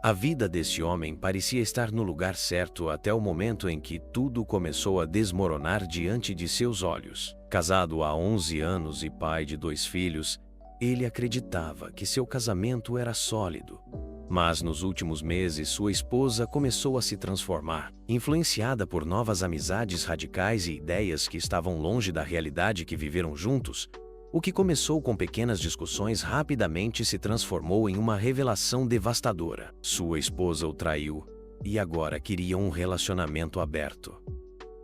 A vida desse homem parecia estar no lugar certo até o momento em que tudo começou a desmoronar diante de seus olhos. Casado há 11 anos e pai de 2 filhos, ele acreditava que seu casamento era sólido. Mas nos últimos meses sua esposa começou a se transformar, influenciada por novas amizades radicais e ideias que estavam longe da realidade que viveram juntos. O que começou com pequenas discussões rapidamente se transformou em uma revelação devastadora. Sua esposa o traiu e agora queria um relacionamento aberto.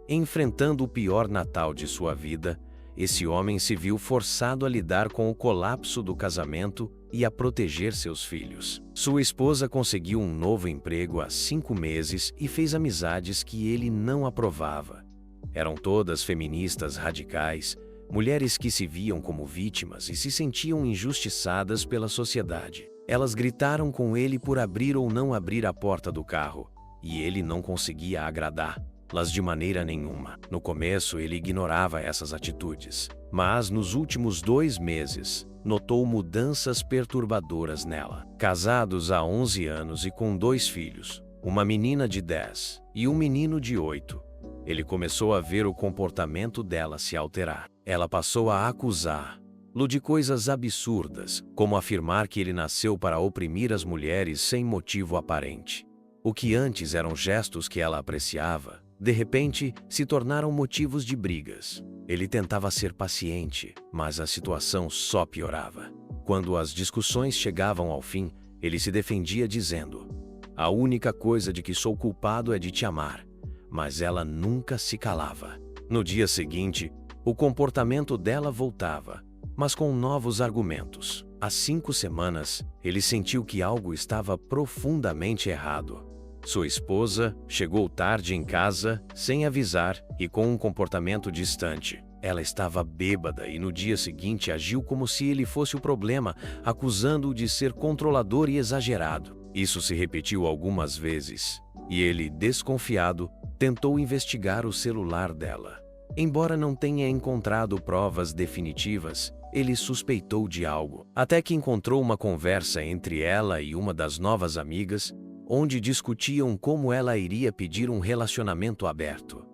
Enfrentando o pior Natal de sua vida, esse homem se viu forçado a lidar com o colapso do casamento e a proteger seus filhos. Sua esposa conseguiu um novo emprego há 5 meses e fez amizades que ele não aprovava. Eram todas feministas radicais, mulheres que se viam como vítimas e se sentiam injustiçadas pela sociedade. Elas gritaram com ele por abrir ou não abrir a porta do carro, e ele não conseguia agradá-las de maneira nenhuma. No começo, ele ignorava essas atitudes, mas nos últimos 2 meses, notou mudanças perturbadoras nela. Casados há 11 anos e com 2 filhos, uma menina de 10 e um menino de 8, ele começou a ver o comportamento dela se alterar. Ela passou a acusá-lo de coisas absurdas, como afirmar que ele nasceu para oprimir as mulheres sem motivo aparente. O que antes eram gestos que ela apreciava, de repente se tornaram motivos de brigas. Ele tentava ser paciente, mas a situação só piorava. Quando as discussões chegavam ao fim, ele se defendia dizendo: "A única coisa de que sou culpado é de te amar." Mas ela nunca se calava. No dia seguinte, o comportamento dela voltava, mas com novos argumentos. Há 5 semanas, ele sentiu que algo estava profundamente errado. Sua esposa chegou tarde em casa, sem avisar e com um comportamento distante. Ela estava bêbada e no dia seguinte agiu como se ele fosse o problema, acusando-o de ser controlador e exagerado. Isso se repetiu algumas vezes, e ele, desconfiado, tentou investigar o celular dela. Embora não tenha encontrado provas definitivas, ele suspeitou de algo, até que encontrou uma conversa entre ela e uma das novas amigas, onde discutiam como ela iria pedir um relacionamento aberto.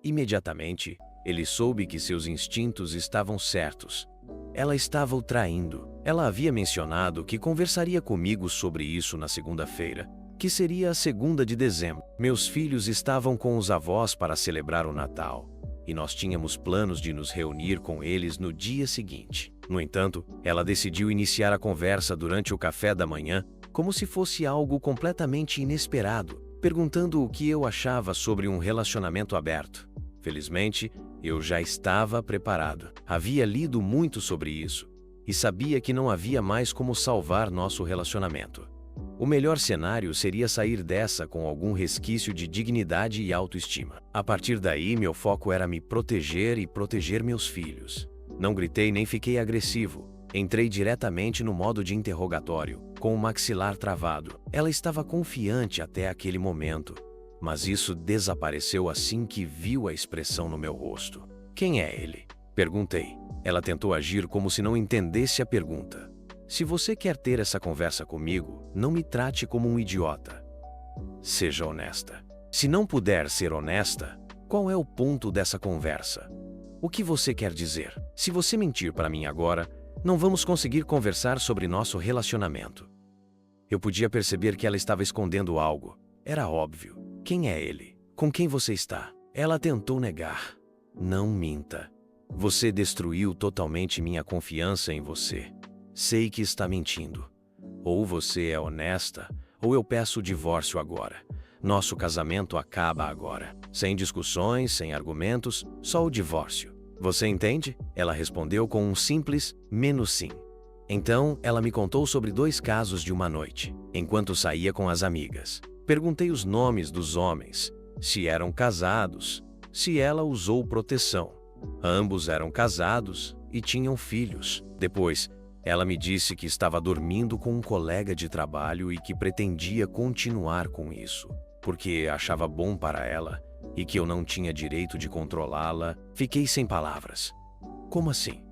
Imediatamente, ele soube que seus instintos estavam certos. Ela estava o traindo. Ela havia mencionado que conversaria comigo sobre isso na segunda-feira, que seria a 2ª de dezembro. Meus filhos estavam com os avós para celebrar o Natal, e nós tínhamos planos de nos reunir com eles no dia seguinte. No entanto, ela decidiu iniciar a conversa durante o café da manhã, como se fosse algo completamente inesperado, perguntando o que eu achava sobre um relacionamento aberto. Felizmente, eu já estava preparado. Havia lido muito sobre isso, e sabia que não havia mais como salvar nosso relacionamento. O melhor cenário seria sair dessa com algum resquício de dignidade e autoestima. A partir daí, meu foco era me proteger e proteger meus filhos. Não gritei nem fiquei agressivo. Entrei diretamente no modo de interrogatório, com o maxilar travado. Ela estava confiante até aquele momento, mas isso desapareceu assim que viu a expressão no meu rosto. "Quem é ele?" perguntei. Ela tentou agir como se não entendesse a pergunta. "Se você quer ter essa conversa comigo, não me trate como um idiota. Seja honesta. Se não puder ser honesta, qual é o ponto dessa conversa? O que você quer dizer? Se você mentir para mim agora, não vamos conseguir conversar sobre nosso relacionamento." Eu podia perceber que ela estava escondendo algo. Era óbvio. "Quem é ele? Com quem você está?" Ela tentou negar. "Não minta. Você destruiu totalmente minha confiança em você. Sei que está mentindo. Ou você é honesta, ou eu peço o divórcio agora. Nosso casamento acaba agora. Sem discussões, sem argumentos, só o divórcio. Você entende?" Ela respondeu com um simples "menos sim." Então, ela me contou sobre 2 casos de uma noite, enquanto saía com as amigas. Perguntei os nomes dos homens, se eram casados, se ela usou proteção. Ambos eram casados e tinham filhos. Depois, ela me disse que estava dormindo com um colega de trabalho e que pretendia continuar com isso, porque achava bom para ela e que eu não tinha direito de controlá-la. Fiquei sem palavras. "Como assim?"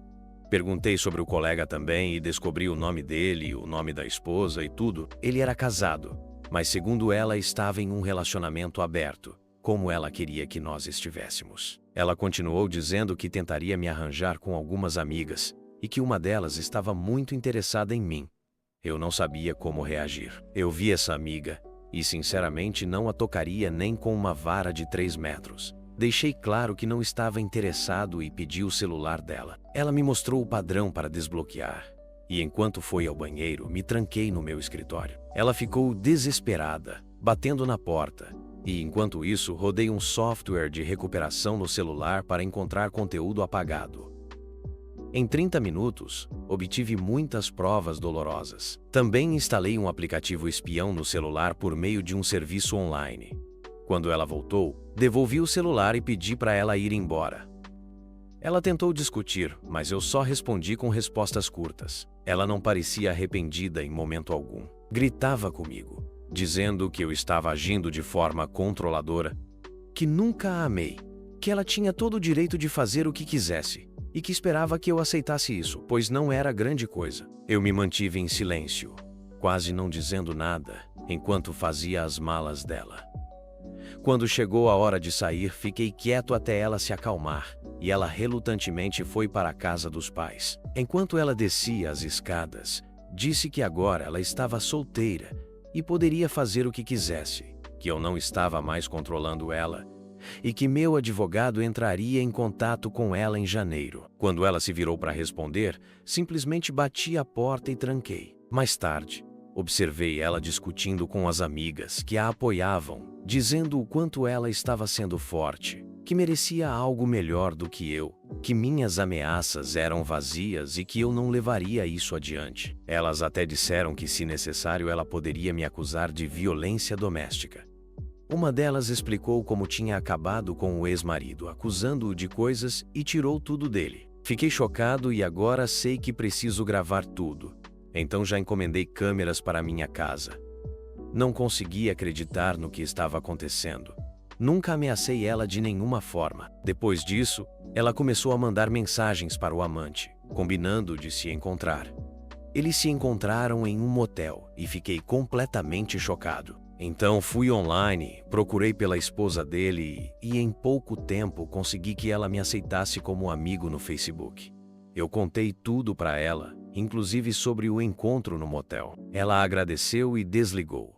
Perguntei sobre o colega também e descobri o nome dele, o nome da esposa e tudo. Ele era casado, mas segundo ela estava em um relacionamento aberto, como ela queria que nós estivéssemos. Ela continuou dizendo que tentaria me arranjar com algumas amigas e que uma delas estava muito interessada em mim. Eu não sabia como reagir. Eu vi essa amiga e sinceramente não a tocaria nem com uma vara de 3 metros. Deixei claro que não estava interessado e pedi o celular dela. Ela me mostrou o padrão para desbloquear. E enquanto foi ao banheiro, me tranquei no meu escritório. Ela ficou desesperada, batendo na porta. E enquanto isso, rodei um software de recuperação no celular para encontrar conteúdo apagado. Em 30 minutos, obtive muitas provas dolorosas. Também instalei um aplicativo espião no celular por meio de um serviço online. Quando ela voltou, devolvi o celular e pedi para ela ir embora. Ela tentou discutir, mas eu só respondi com respostas curtas. Ela não parecia arrependida em momento algum. Gritava comigo, dizendo que eu estava agindo de forma controladora, que nunca a amei, que ela tinha todo o direito de fazer o que quisesse e que esperava que eu aceitasse isso, pois não era grande coisa. Eu me mantive em silêncio, quase não dizendo nada, enquanto fazia as malas dela. Quando chegou a hora de sair, fiquei quieto até ela se acalmar, e ela relutantemente foi para a casa dos pais. Enquanto ela descia as escadas, disse que agora ela estava solteira e poderia fazer o que quisesse, que eu não estava mais controlando ela, e que meu advogado entraria em contato com ela em janeiro. Quando ela se virou para responder, simplesmente bati a porta e tranquei. Mais tarde, observei ela discutindo com as amigas que a apoiavam, dizendo o quanto ela estava sendo forte, que merecia algo melhor do que eu, que minhas ameaças eram vazias e que eu não levaria isso adiante. Elas até disseram que, se necessário, ela poderia me acusar de violência doméstica. Uma delas explicou como tinha acabado com o ex-marido, acusando-o de coisas e tirou tudo dele. Fiquei chocado e agora sei que preciso gravar tudo. Então já encomendei câmeras para minha casa. Não conseguia acreditar no que estava acontecendo. Nunca ameacei ela de nenhuma forma. Depois disso, ela começou a mandar mensagens para o amante, combinando de se encontrar. Eles se encontraram em um motel e fiquei completamente chocado. Então fui online, procurei pela esposa dele e em pouco tempo consegui que ela me aceitasse como amigo no Facebook. Eu contei tudo para ela, inclusive sobre o encontro no motel. Ela agradeceu e desligou.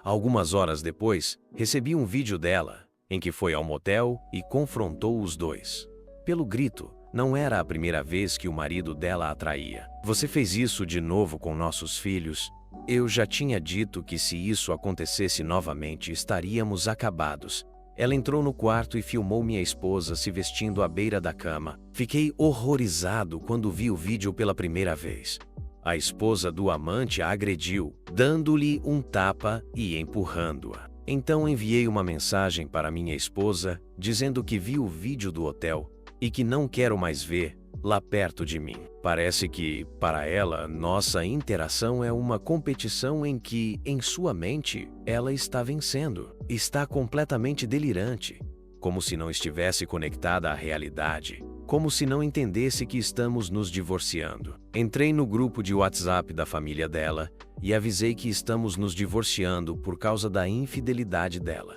Algumas horas depois, recebi um vídeo dela, em que foi ao motel e confrontou os dois. Pelo grito, não era a primeira vez que o marido dela a traía. Você fez isso de novo com nossos filhos? Eu já tinha dito que se isso acontecesse novamente, estaríamos acabados. Ela entrou no quarto e filmou minha esposa se vestindo à beira da cama. Fiquei horrorizado quando vi o vídeo pela primeira vez. A esposa do amante a agrediu, dando-lhe um tapa e empurrando-a. Então enviei uma mensagem para minha esposa, dizendo que vi o vídeo do hotel e que não quero mais ver lá perto de mim. Parece que, para ela, nossa interação é uma competição em que, em sua mente, ela está vencendo. Está completamente delirante, como se não estivesse conectada à realidade, como se não entendesse que estamos nos divorciando. Entrei no grupo de WhatsApp da família dela e avisei que estamos nos divorciando por causa da infidelidade dela.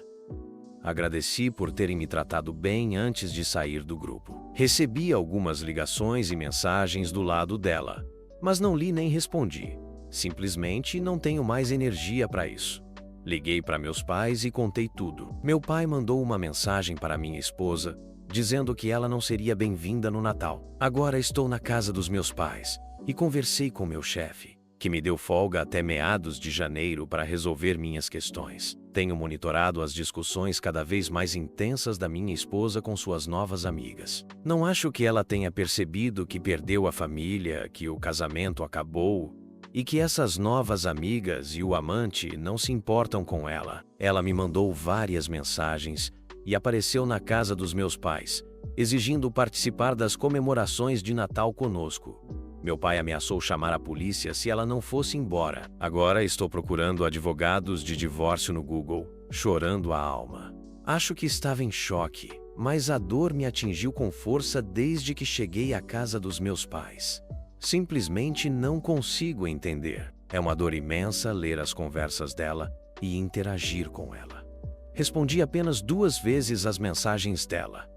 Agradeci por terem me tratado bem antes de sair do grupo. Recebi algumas ligações e mensagens do lado dela, mas não li nem respondi. Simplesmente não tenho mais energia para isso. Liguei para meus pais e contei tudo. Meu pai mandou uma mensagem para minha esposa, dizendo que ela não seria bem-vinda no Natal. Agora estou na casa dos meus pais e conversei com meu chefe, que me deu folga até meados de janeiro para resolver minhas questões. Tenho monitorado as discussões cada vez mais intensas da minha esposa com suas novas amigas. Não acho que ela tenha percebido que perdeu a família, que o casamento acabou e que essas novas amigas e o amante não se importam com ela. Ela me mandou várias mensagens e apareceu na casa dos meus pais, exigindo participar das comemorações de Natal conosco. Meu pai ameaçou chamar a polícia se ela não fosse embora. Agora estou procurando advogados de divórcio no Google, chorando a alma. Acho que estava em choque, mas a dor me atingiu com força desde que cheguei à casa dos meus pais. Simplesmente não consigo entender. É uma dor imensa ler as conversas dela, e interagir com ela. Respondi apenas 2 vezes às mensagens dela.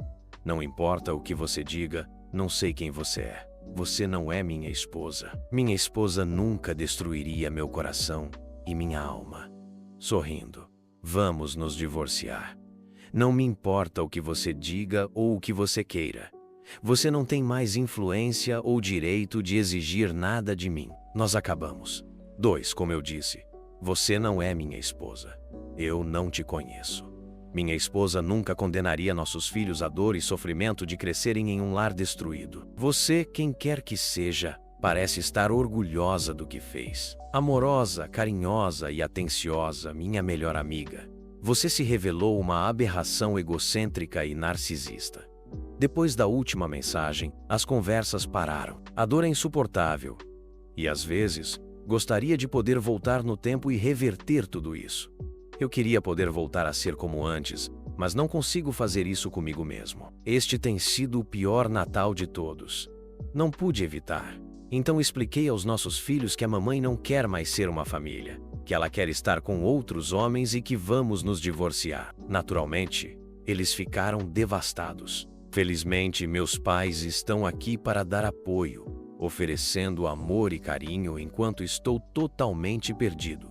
Não importa o que você diga, não sei quem você é. Você não é minha esposa. Minha esposa nunca destruiria meu coração e minha alma. Sorrindo, vamos nos divorciar. Não me importa o que você diga ou o que você queira. Você não tem mais influência ou direito de exigir nada de mim. Nós acabamos. 2, como eu disse, você não é minha esposa. Eu não te conheço. Minha esposa nunca condenaria nossos filhos à dor e sofrimento de crescerem em um lar destruído. Você, quem quer que seja, parece estar orgulhosa do que fez. Amorosa, carinhosa e atenciosa, minha melhor amiga. Você se revelou uma aberração egocêntrica e narcisista. Depois da última mensagem, as conversas pararam. A dor é insuportável. E às vezes, gostaria de poder voltar no tempo e reverter tudo isso. Eu queria poder voltar a ser como antes, mas não consigo fazer isso comigo mesmo. Este tem sido o pior Natal de todos. Não pude evitar. Então expliquei aos nossos filhos que a mamãe não quer mais ser uma família, que ela quer estar com outros homens e que vamos nos divorciar. Naturalmente, eles ficaram devastados. Felizmente, meus pais estão aqui para dar apoio, oferecendo amor e carinho enquanto estou totalmente perdido.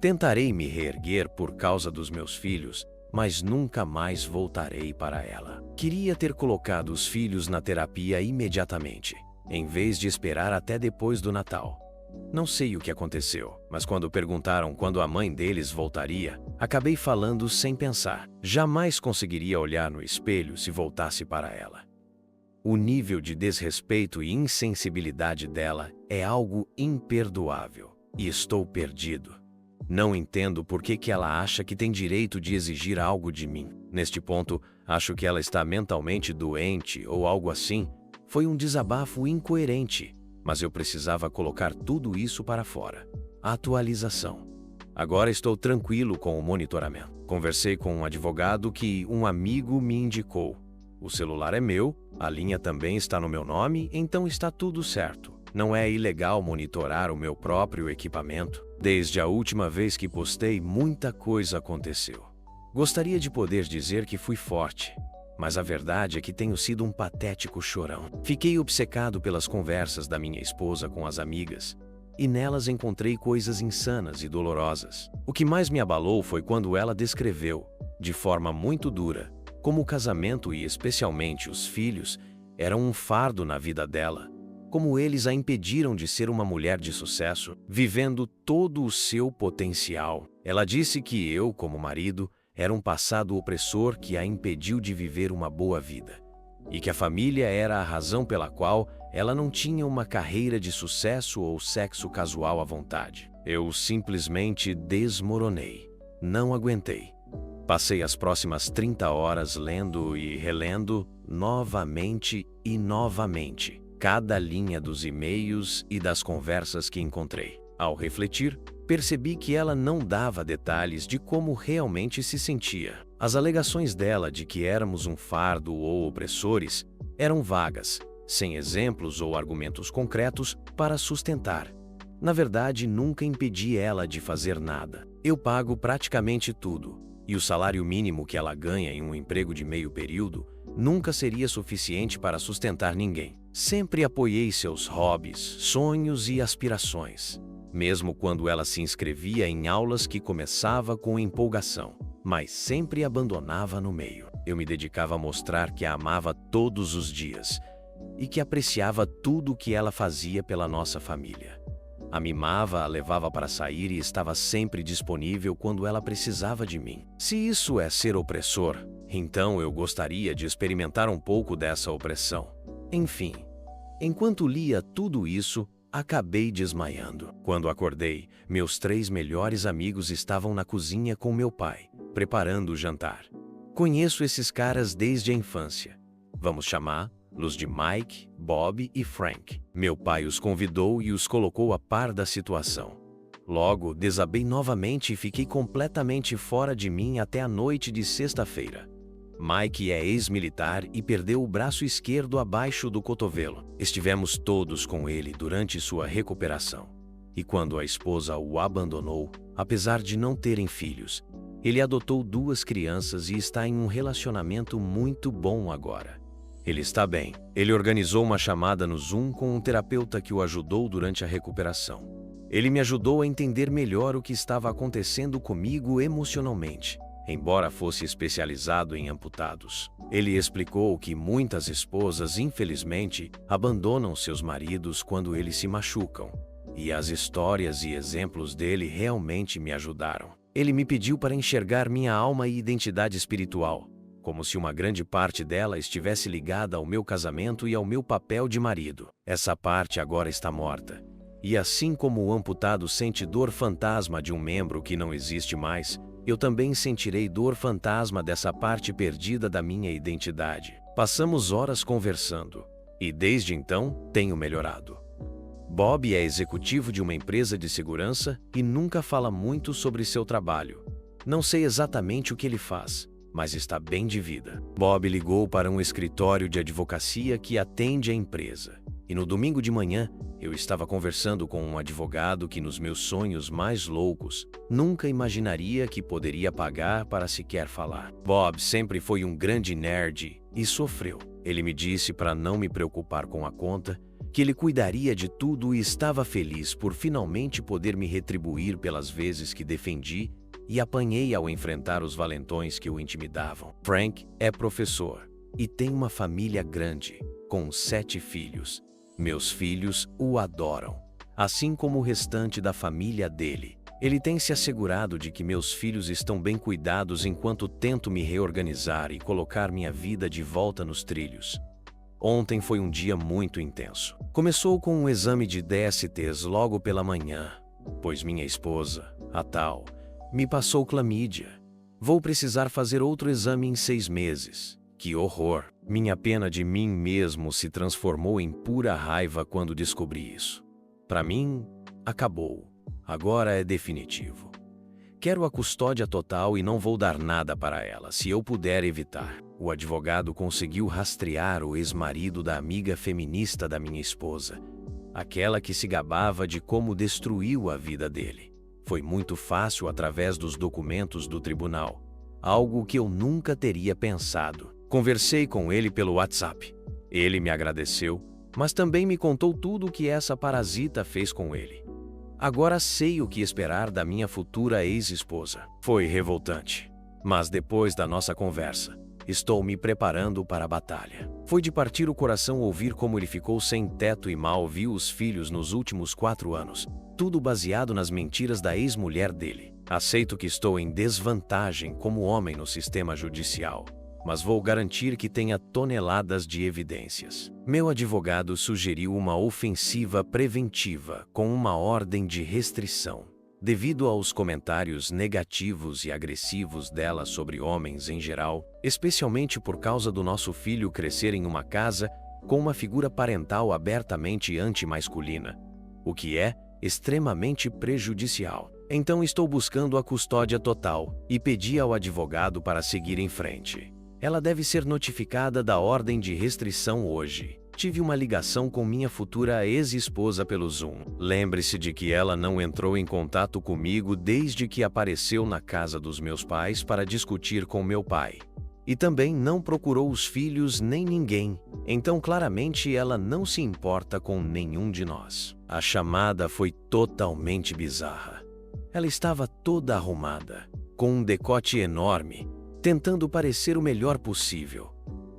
Tentarei me reerguer por causa dos meus filhos, mas nunca mais voltarei para ela. Queria ter colocado os filhos na terapia imediatamente, em vez de esperar até depois do Natal. Não sei o que aconteceu, mas quando perguntaram quando a mãe deles voltaria, acabei falando sem pensar. Jamais conseguiria olhar no espelho se voltasse para ela. O nível de desrespeito e insensibilidade dela é algo imperdoável, e estou perdido. Não entendo por que ela acha que tem direito de exigir algo de mim. Neste ponto, acho que ela está mentalmente doente ou algo assim. Foi um desabafo incoerente, mas eu precisava colocar tudo isso para fora. Atualização. Agora estou tranquilo com o monitoramento. Conversei com um advogado que um amigo me indicou. O celular é meu, a linha também está no meu nome, então está tudo certo. Não é ilegal monitorar o meu próprio equipamento. Desde a última vez que postei, muita coisa aconteceu. Gostaria de poder dizer que fui forte, mas a verdade é que tenho sido um patético chorão. Fiquei obcecado pelas conversas da minha esposa com as amigas, e nelas encontrei coisas insanas e dolorosas. O que mais me abalou foi quando ela descreveu, de forma muito dura, como o casamento e especialmente os filhos eram um fardo na vida dela. Como eles a impediram de ser uma mulher de sucesso, vivendo todo o seu potencial. Ela disse que eu, como marido, era um passado opressor que a impediu de viver uma boa vida, e que a família era a razão pela qual ela não tinha uma carreira de sucesso ou sexo casual à vontade. Eu simplesmente desmoronei. Não aguentei. Passei as próximas 30 horas lendo e relendo, novamente e novamente, cada linha dos e-mails e das conversas que encontrei. Ao refletir, percebi que ela não dava detalhes de como realmente se sentia. As alegações dela de que éramos um fardo ou opressores eram vagas, sem exemplos ou argumentos concretos para sustentar. Na verdade, nunca impedi ela de fazer nada. Eu pago praticamente tudo, e o salário mínimo que ela ganha em um emprego de meio período nunca seria suficiente para sustentar ninguém. Sempre apoiei seus hobbies, sonhos e aspirações, mesmo quando ela se inscrevia em aulas que começava com empolgação, mas sempre abandonava no meio. Eu me dedicava a mostrar que a amava todos os dias e que apreciava tudo o que ela fazia pela nossa família. A mimava, a levava para sair e estava sempre disponível quando ela precisava de mim. Se isso é ser opressor, então eu gostaria de experimentar um pouco dessa opressão. Enfim, enquanto lia tudo isso, acabei desmaiando. Quando acordei, meus 3 melhores amigos estavam na cozinha com meu pai, preparando o jantar. Conheço esses caras desde a infância. Vamos chamá-los de Mike, Bob e Frank. Meu pai os convidou e os colocou a par da situação. Logo, desabei novamente e fiquei completamente fora de mim até a noite de sexta-feira. Mike é ex-militar e perdeu o braço esquerdo abaixo do cotovelo. Estivemos todos com ele durante sua recuperação. e quando a esposa o abandonou, apesar de não terem filhos, ele adotou 2 crianças e está em um relacionamento muito bom agora. Ele está bem. Ele organizou uma chamada no Zoom com um terapeuta que o ajudou durante a recuperação. Ele me ajudou a entender melhor o que estava acontecendo comigo emocionalmente, embora fosse especializado em amputados. Ele explicou que muitas esposas, infelizmente, abandonam seus maridos quando eles se machucam, e as histórias e exemplos dele realmente me ajudaram. Ele me pediu para enxergar minha alma e identidade espiritual, como se uma grande parte dela estivesse ligada ao meu casamento e ao meu papel de marido. Essa parte agora está morta. E assim como o amputado sente dor fantasma de um membro que não existe mais, eu também sentirei dor fantasma dessa parte perdida da minha identidade. Passamos horas conversando, e desde então tenho melhorado. Bob é executivo de uma empresa de segurança e nunca fala muito sobre seu trabalho. Não sei exatamente o que ele faz, mas está bem de vida. Bob ligou para um escritório de advocacia que atende a empresa. E no domingo de manhã, eu estava conversando com um advogado que nos meus sonhos mais loucos, nunca imaginaria que poderia pagar para sequer falar. Bob sempre foi um grande nerd e sofreu. Ele me disse para não me preocupar com a conta, que ele cuidaria de tudo e estava feliz por finalmente poder me retribuir pelas vezes que defendi e apanhei ao enfrentar os valentões que o intimidavam. Frank é professor e tem uma família grande, com 7 filhos. Meus filhos o adoram, assim como o restante da família dele. Ele tem se assegurado de que meus filhos estão bem cuidados enquanto tento me reorganizar e colocar minha vida de volta nos trilhos. Ontem foi um dia muito intenso. Começou com um exame de DSTs logo pela manhã, pois minha esposa, a tal, me passou clamídia. Vou precisar fazer outro exame em 6 meses. Que horror! Minha pena de mim mesmo se transformou em pura raiva quando descobri isso. Para mim, acabou. Agora é definitivo. Quero a custódia total e não vou dar nada para ela, se eu puder evitar. O advogado conseguiu rastrear o ex-marido da amiga feminista da minha esposa, aquela que se gabava de como destruiu a vida dele. Foi muito fácil através dos documentos do tribunal, algo que eu nunca teria pensado. Conversei com ele pelo WhatsApp. Ele me agradeceu, mas também me contou tudo o que essa parasita fez com ele. Agora sei o que esperar da minha futura ex-esposa. Foi revoltante, mas depois da nossa conversa, estou me preparando para a batalha. Foi de partir o coração ouvir como ele ficou sem teto e mal viu os filhos nos últimos 4 anos, tudo baseado nas mentiras da ex-mulher dele. Aceito que estou em desvantagem como homem no sistema judicial, mas vou garantir que tenha toneladas de evidências. Meu advogado sugeriu uma ofensiva preventiva com uma ordem de restrição, devido aos comentários negativos e agressivos dela sobre homens em geral, especialmente por causa do nosso filho crescer em uma casa com uma figura parental abertamente antimasculina, o que é extremamente prejudicial. Então estou buscando a custódia total e pedi ao advogado para seguir em frente. Ela deve ser notificada da ordem de restrição hoje. Tive uma ligação com minha futura ex-esposa pelo Zoom. Lembre-se de que ela não entrou em contato comigo desde que apareceu na casa dos meus pais para discutir com meu pai. E também não procurou os filhos nem ninguém. Então claramente ela não se importa com nenhum de nós. A chamada foi totalmente bizarra. Ela estava toda arrumada, com um decote enorme, tentando parecer o melhor possível.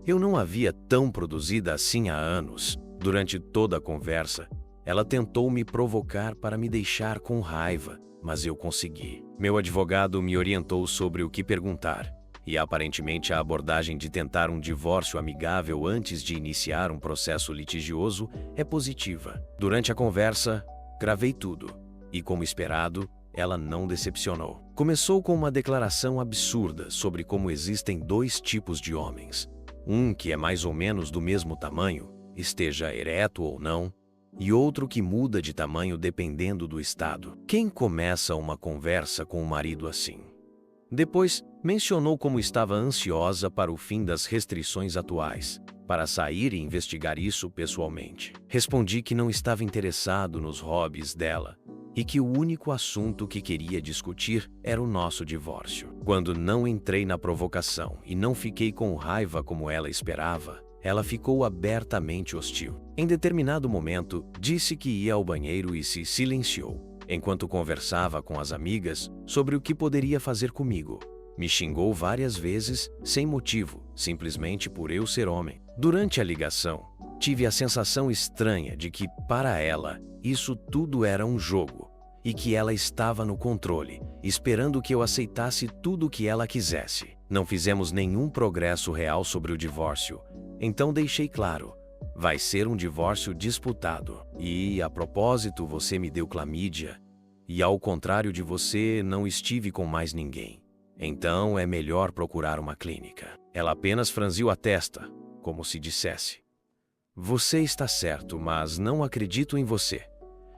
Eu não a via tão produzida assim há anos. Durante toda a conversa, ela tentou me provocar para me deixar com raiva, mas eu consegui. Meu advogado me orientou sobre o que perguntar, e aparentemente a abordagem de tentar um divórcio amigável antes de iniciar um processo litigioso é positiva. Durante a conversa, gravei tudo, e como esperado, ela não decepcionou. Começou com uma declaração absurda sobre como existem 2 tipos de homens. Um que é mais ou menos do mesmo tamanho, esteja ereto ou não, e outro que muda de tamanho dependendo do estado. Quem começa uma conversa com um marido assim? Depois, mencionou como estava ansiosa para o fim das restrições atuais, para sair e investigar isso pessoalmente. Respondi que não estava interessado nos hobbies dela, e que o único assunto que queria discutir era o nosso divórcio. Quando não entrei na provocação e não fiquei com raiva como ela esperava, ela ficou abertamente hostil. Em determinado momento, disse que ia ao banheiro e se silenciou, enquanto conversava com as amigas sobre o que poderia fazer comigo. Me xingou várias vezes, sem motivo, simplesmente por eu ser homem. Durante a ligação, tive a sensação estranha de que, para ela, isso tudo era um jogo, e que ela estava no controle, esperando que eu aceitasse tudo o que ela quisesse. Não fizemos nenhum progresso real sobre o divórcio, então deixei claro: vai ser um divórcio disputado. E, a propósito, você me deu clamídia, e ao contrário de você, não estive com mais ninguém. Então é melhor procurar uma clínica. Ela apenas franziu a testa, como se dissesse: você está certo, mas não acredito em você.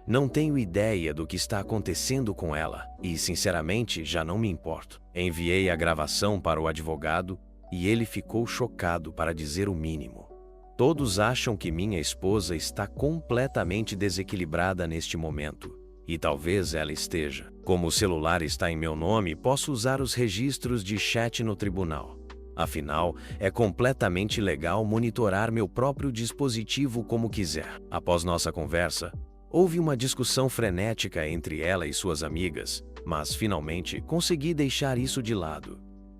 Não tenho ideia do que está acontecendo com ela e, sinceramente, já não me importo. Enviei a gravação para o advogado e ele ficou chocado, para dizer o mínimo. Todos acham que minha esposa está completamente desequilibrada neste momento. E talvez ela esteja. Como o celular está em meu nome, posso usar os registros de chat no tribunal. Afinal, é completamente legal monitorar meu próprio dispositivo como quiser. Após nossa conversa, houve uma discussão frenética entre ela e suas amigas, mas finalmente consegui deixar isso de lado.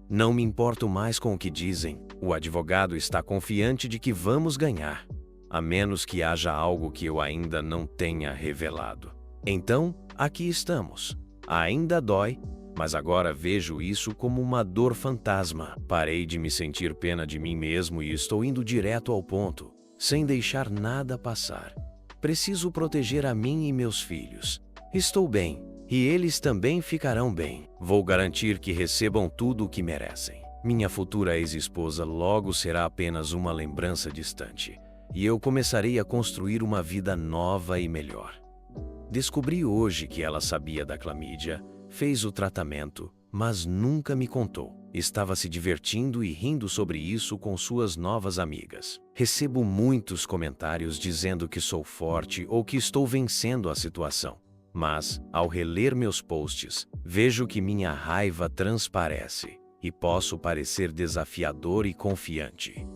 Não me importo mais com o que dizem. O advogado está confiante de que vamos ganhar, a menos que haja algo que eu ainda não tenha revelado. Então, aqui estamos. Ainda dói, mas agora vejo isso como uma dor fantasma. Parei de me sentir pena de mim mesmo e estou indo direto ao ponto, sem deixar nada passar. Preciso proteger a mim e meus filhos. Estou bem, e eles também ficarão bem. Vou garantir que recebam tudo o que merecem. Minha futura ex-esposa logo será apenas uma lembrança distante, e eu começarei a construir uma vida nova e melhor. Descobri hoje que ela sabia da clamídia, fez o tratamento, mas nunca me contou. Estava se divertindo e rindo sobre isso com suas novas amigas. Recebo muitos comentários dizendo que sou forte ou que estou vencendo a situação. Mas, ao reler meus posts, vejo que minha raiva transparece e posso parecer desafiador e confiante.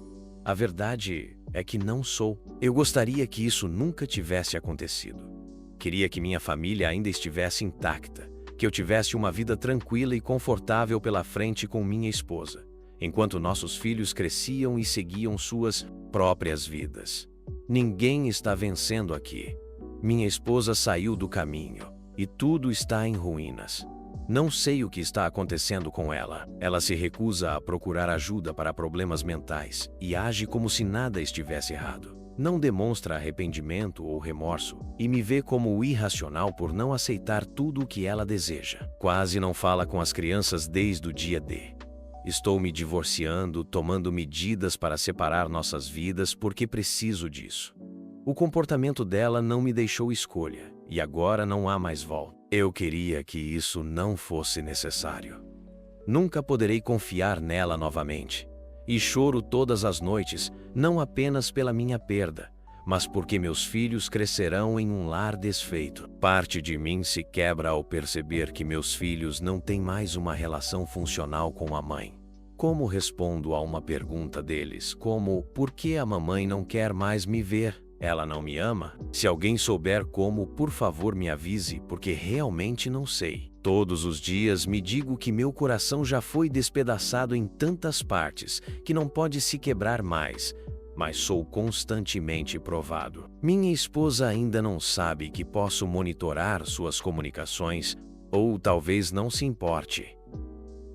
A verdade é que não sou. Eu gostaria que isso nunca tivesse acontecido. Queria que minha família ainda estivesse intacta, que eu tivesse uma vida tranquila e confortável pela frente com minha esposa, enquanto nossos filhos cresciam e seguiam suas próprias vidas. Ninguém está vencendo aqui. Minha esposa saiu do caminho e tudo está em ruínas. Não sei o que está acontecendo com ela. Ela se recusa a procurar ajuda para problemas mentais e age como se nada estivesse errado. Não demonstra arrependimento ou remorso e me vê como irracional por não aceitar tudo o que ela deseja. Quase não fala com as crianças desde o dia D. Estou me divorciando, tomando medidas para separar nossas vidas porque preciso disso. O comportamento dela não me deixou escolha e agora não há mais volta. Eu queria que isso não fosse necessário. Nunca poderei confiar nela novamente. E choro todas as noites, não apenas pela minha perda, mas porque meus filhos crescerão em um lar desfeito. Parte de mim se quebra ao perceber que meus filhos não têm mais uma relação funcional com a mãe. Como respondo a uma pergunta deles, como: por que a mamãe não quer mais me ver? Ela não me ama? Se alguém souber como, por favor me avise, porque realmente não sei. Todos os dias me digo que meu coração já foi despedaçado em tantas partes que não pode se quebrar mais, mas sou constantemente provado. Minha esposa ainda não sabe que posso monitorar suas comunicações, ou talvez não se importe.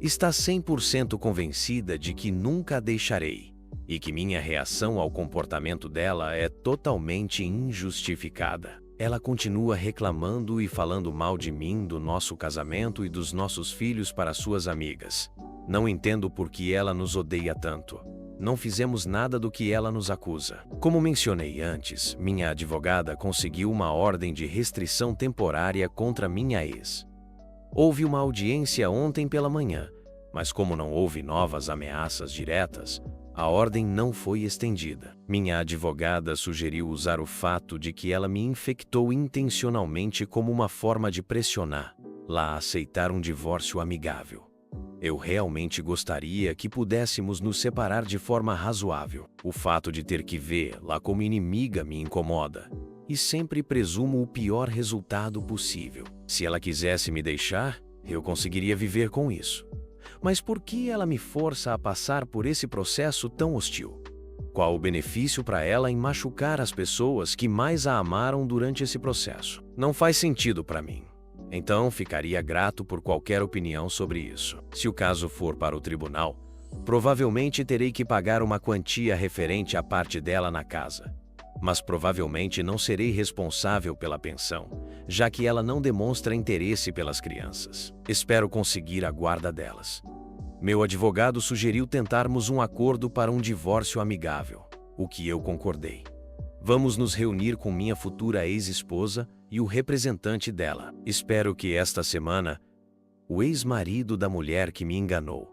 Está 100% convencida de que nunca a deixarei, e que minha reação ao comportamento dela é totalmente injustificada. Ela continua reclamando e falando mal de mim, do nosso casamento e dos nossos filhos para suas amigas. Não entendo por que ela nos odeia tanto. Não fizemos nada do que ela nos acusa. Como mencionei antes, minha advogada conseguiu uma ordem de restrição temporária contra minha ex. Houve uma audiência ontem pela manhã, mas como não houve novas ameaças diretas, A ordem não foi estendida. Minha advogada sugeriu usar o fato de que ela me infectou intencionalmente como uma forma de pressioná-la a aceitar um divórcio amigável. Eu realmente gostaria que pudéssemos nos separar de forma razoável. O fato de ter que vê-la como inimiga me incomoda, e sempre presumo o pior resultado possível. Se ela quisesse me deixar, eu conseguiria viver com isso. Mas por que ela me força a passar por esse processo tão hostil? Qual o benefício para ela em machucar as pessoas que mais a amaram durante esse processo? Não faz sentido para mim. Então, ficaria grato por qualquer opinião sobre isso. Se o caso for para o tribunal, provavelmente terei que pagar uma quantia referente à parte dela na casa. Mas provavelmente não serei responsável pela pensão, já que ela não demonstra interesse pelas crianças. Espero conseguir a guarda delas. Meu advogado sugeriu tentarmos um acordo para um divórcio amigável, o que eu concordei. Vamos nos reunir com minha futura ex-esposa e o representante dela. Espero que esta semana, o ex-marido da mulher que me enganou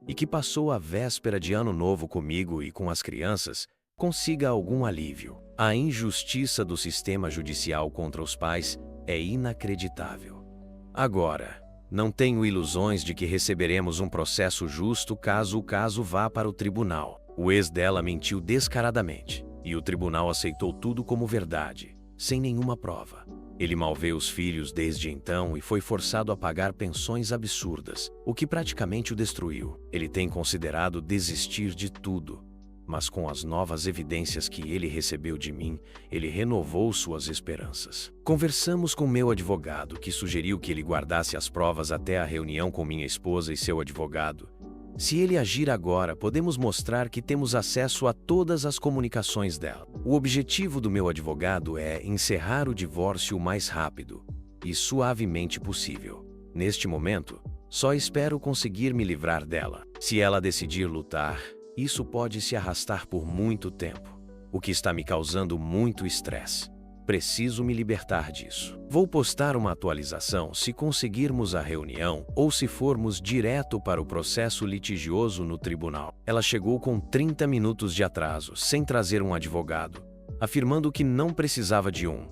e que passou a véspera de Ano Novo comigo e com as crianças, consiga algum alívio. A injustiça do sistema judicial contra os pais é inacreditável. Agora, não tenho ilusões de que receberemos um processo justo caso o caso vá para o tribunal. O ex dela mentiu descaradamente, e o tribunal aceitou tudo como verdade, sem nenhuma prova. Ele malvê os filhos desde então e foi forçado a pagar pensões absurdas, o que praticamente o destruiu. Ele tem considerado desistir de tudo, mas com as novas evidências que ele recebeu de mim, ele renovou suas esperanças. Conversamos com meu advogado, que sugeriu que ele guardasse as provas até a reunião com minha esposa e seu advogado. Se ele agir agora, podemos mostrar que temos acesso a todas as comunicações dela. O objetivo do meu advogado é encerrar o divórcio o mais rápido e suavemente possível. Neste momento, só espero conseguir me livrar dela. Se ela decidir lutar, isso pode se arrastar por muito tempo, o que está me causando muito estresse. Preciso me libertar disso. Vou postar uma atualização se conseguirmos a reunião ou se formos direto para o processo litigioso no tribunal. Ela chegou com 30 minutos de atraso, sem trazer um advogado, afirmando que não precisava de um.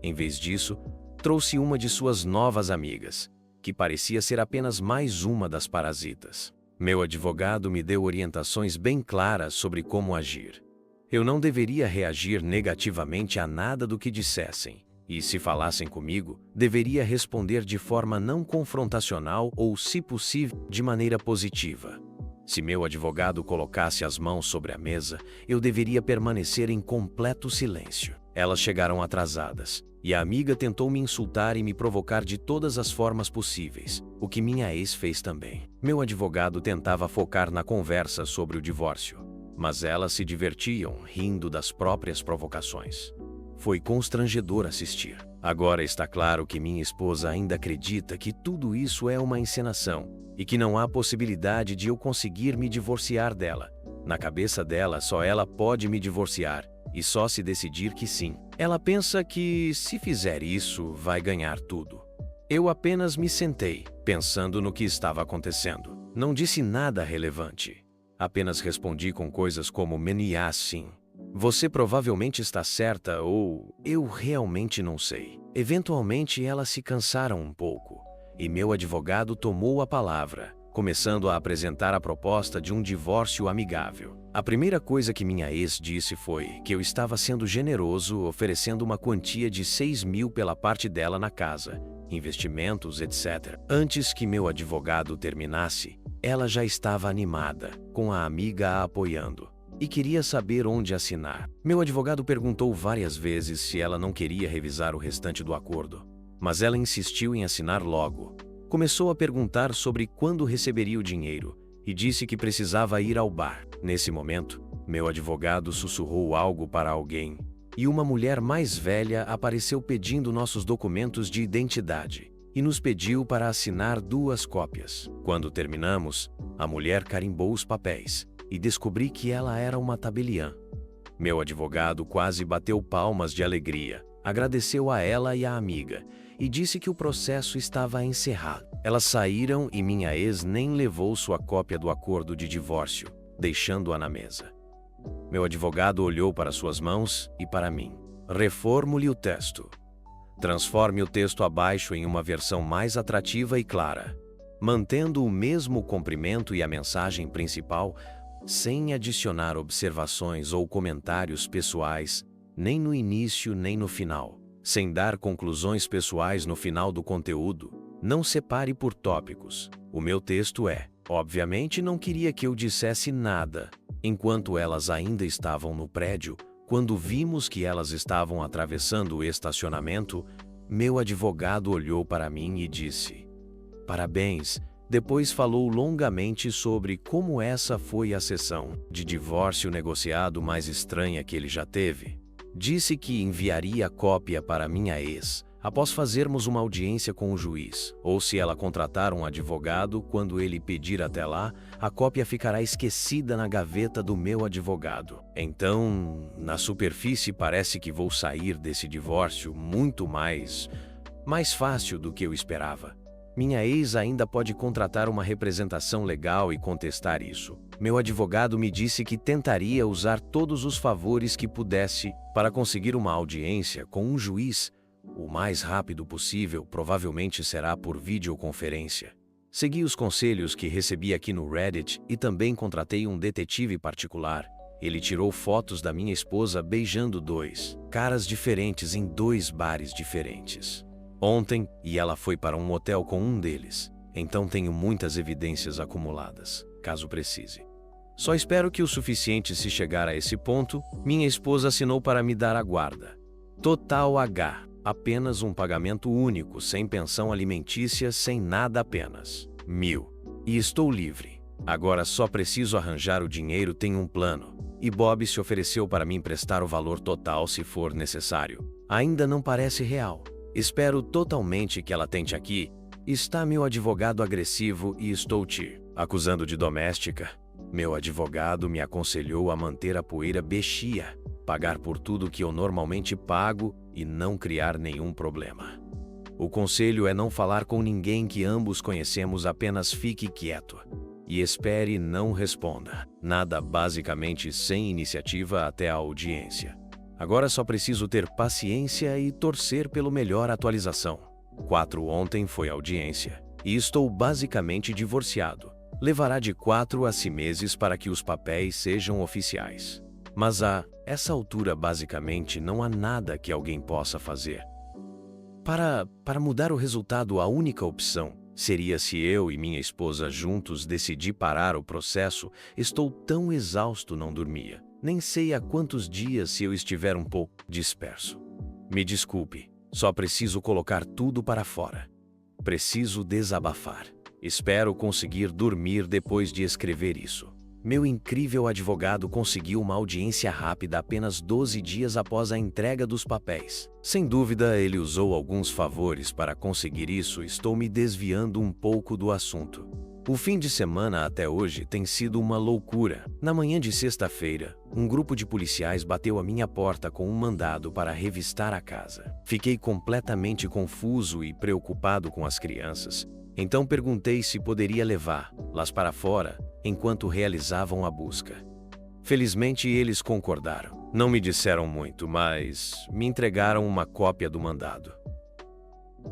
Em vez disso, trouxe uma de suas novas amigas, que parecia ser apenas mais uma das parasitas. Meu advogado me deu orientações bem claras sobre como agir. Eu não deveria reagir negativamente a nada do que dissessem, e se falassem comigo, deveria responder de forma não confrontacional ou, se possível, de maneira positiva. Se meu advogado colocasse as mãos sobre a mesa, eu deveria permanecer em completo silêncio. Elas chegaram atrasadas, e a amiga tentou me insultar e me provocar de todas as formas possíveis, o que minha ex fez também. Meu advogado tentava focar na conversa sobre o divórcio, mas elas se divertiam rindo das próprias provocações. Foi constrangedor assistir. Agora está claro que minha esposa ainda acredita que tudo isso é uma encenação e que não há possibilidade de eu conseguir me divorciar dela. Na cabeça dela, só ela pode me divorciar, e só se decidir que sim. Ela pensa que, se fizer isso, vai ganhar tudo. Eu apenas me sentei, pensando no que estava acontecendo. Não disse nada relevante. Apenas respondi com coisas como "meniá, sim. Você provavelmente está certa" ou "eu realmente não sei". Eventualmente elas se cansaram um pouco, e meu advogado tomou a palavra, começando a apresentar a proposta de um divórcio amigável. A primeira coisa que minha ex disse foi que eu estava sendo generoso oferecendo uma quantia de 6.000 pela parte dela na casa, investimentos, etc. Antes que meu advogado terminasse, ela já estava animada, com a amiga a apoiando, e queria saber onde assinar. Meu advogado perguntou várias vezes se ela não queria revisar o restante do acordo, mas ela insistiu em assinar logo. Começou a perguntar sobre quando receberia o dinheiro e disse que precisava ir ao bar. Nesse momento, meu advogado sussurrou algo para alguém e uma mulher mais velha apareceu pedindo nossos documentos de identidade e nos pediu para assinar 2 cópias. Quando terminamos, a mulher carimbou os papéis e descobri que ela era uma tabeliã. Meu advogado quase bateu palmas de alegria, agradeceu a ela e à amiga e disse que o processo estava encerrado. Elas saíram e minha ex nem levou sua cópia do acordo de divórcio, deixando-a na mesa. Meu advogado olhou para suas mãos e para mim. Reformule o texto. Transforme o texto abaixo em uma versão mais atrativa e clara, mantendo o mesmo comprimento e a mensagem principal, sem adicionar observações ou comentários pessoais, nem no início nem no final, sem dar conclusões pessoais no final do conteúdo. Não separe por tópicos. O meu texto obviamente não queria que eu dissesse nada. Enquanto elas ainda estavam no prédio, quando vimos que elas estavam atravessando o estacionamento, meu advogado olhou para mim e disse: "Parabéns." Depois falou longamente sobre como essa foi a sessão de divórcio negociado mais estranha que ele já teve. Disse que enviaria a cópia para minha ex após fazermos uma audiência com o juiz, ou se ela contratar um advogado, quando ele pedir até lá, a cópia ficará esquecida na gaveta do meu advogado. Então, na superfície parece que vou sair desse divórcio muito mais fácil do que eu esperava. Minha ex ainda pode contratar uma representação legal e contestar isso. Meu advogado me disse que tentaria usar todos os favores que pudesse para conseguir uma audiência com um juiz o mais rápido possível. Provavelmente será por videoconferência. Segui os conselhos que recebi aqui no Reddit e também contratei um detetive particular. Ele tirou fotos da minha esposa beijando dois caras diferentes em dois bares diferentes ontem, e ela foi para um motel com um deles. Então tenho muitas evidências acumuladas, caso precise. Só espero que o suficiente se chegar a esse ponto. Minha esposa assinou para me dar a guarda. Total H. Apenas um pagamento único, sem pensão alimentícia, sem nada, apenas 1.000. E estou livre. Agora só preciso arranjar o dinheiro. Tenho um plano. E Bob se ofereceu para me emprestar o valor total se for necessário. Ainda não parece real. Espero totalmente que ela tente aqui. Está meu advogado agressivo e estou te acusando de doméstica. Meu advogado me aconselhou a manter a poeira baixia, pagar por tudo que eu normalmente pago e não criar nenhum problema. O conselho é não falar com ninguém que ambos conhecemos, apenas fique quieto. E espere, não responda. Nada, basicamente sem iniciativa até a audiência. Agora só preciso ter paciência e torcer pelo melhor. Atualização 4. Ontem foi audiência. E estou basicamente divorciado. Levará de 4 a 6 meses para que os papéis sejam oficiais. Mas a essa altura basicamente não há nada que alguém possa fazer. Para mudar o resultado, a única opção seria se eu e minha esposa juntos decidir parar o processo. Estou tão exausto, não dormia. Nem sei há quantos dias. Se eu estiver um pouco disperso, me desculpe. Só preciso colocar tudo para fora. Preciso desabafar. Espero conseguir dormir depois de escrever isso. Meu incrível advogado conseguiu uma audiência rápida apenas 12 dias após a entrega dos papéis. Sem dúvida, ele usou alguns favores para conseguir isso. Estou me desviando um pouco do assunto. O fim de semana até hoje tem sido uma loucura. Na manhã de sexta-feira, um grupo de policiais bateu à minha porta com um mandado para revistar a casa. Fiquei completamente confuso e preocupado com as crianças. Então perguntei se poderia levá-las para fora enquanto realizavam a busca. Felizmente eles concordaram. Não me disseram muito, mas me entregaram uma cópia do mandado.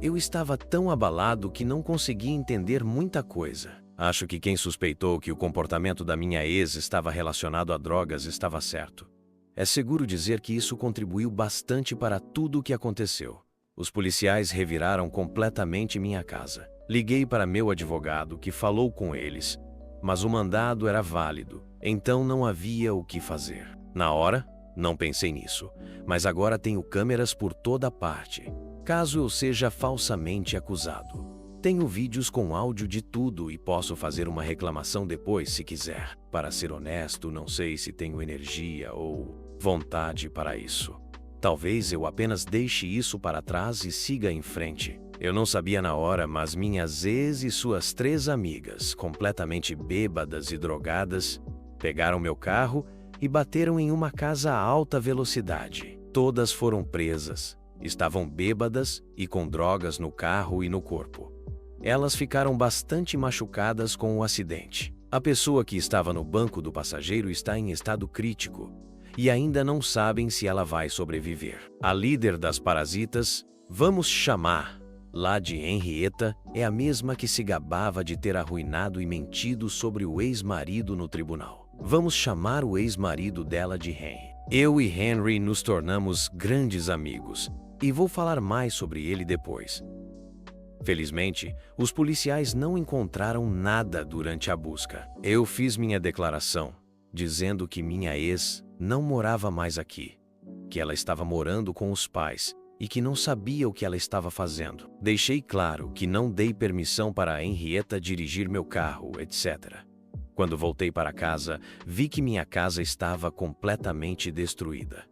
Eu estava tão abalado que não conseguia entender muita coisa. Acho que quem suspeitou que o comportamento da minha ex estava relacionado a drogas estava certo. É seguro dizer que isso contribuiu bastante para tudo o que aconteceu. Os policiais reviraram completamente minha casa. Liguei para meu advogado, que falou com eles, mas o mandado era válido, então não havia o que fazer. Na hora, não pensei nisso, mas agora tenho câmeras por toda parte, caso eu seja falsamente acusado. Tenho vídeos com áudio de tudo e posso fazer uma reclamação depois se quiser. Para ser honesto, não sei se tenho energia ou vontade para isso. Talvez eu apenas deixe isso para trás e siga em frente. Eu não sabia na hora, mas minhas ex e suas 3 amigas, completamente bêbadas e drogadas, pegaram meu carro e bateram em uma casa a alta velocidade. Todas foram presas. Estavam bêbadas e com drogas no carro e no corpo. Elas ficaram bastante machucadas com o acidente. A pessoa que estava no banco do passageiro está em estado crítico e ainda não sabem se ela vai sobreviver. A líder das parasitas, vamos chamar lá de Henrietta, é a mesma que se gabava de ter arruinado e mentido sobre o ex-marido no tribunal. Vamos chamar o ex-marido dela de Henry. Eu e Henry nos tornamos grandes amigos e vou falar mais sobre ele depois. Felizmente, os policiais não encontraram nada durante a busca. Eu fiz minha declaração, dizendo que minha ex não morava mais aqui, que ela estava morando com os pais e que não sabia o que ela estava fazendo. Deixei claro que não dei permissão para a Henrietta dirigir meu carro, etc. Quando voltei para casa, vi que minha casa estava completamente destruída.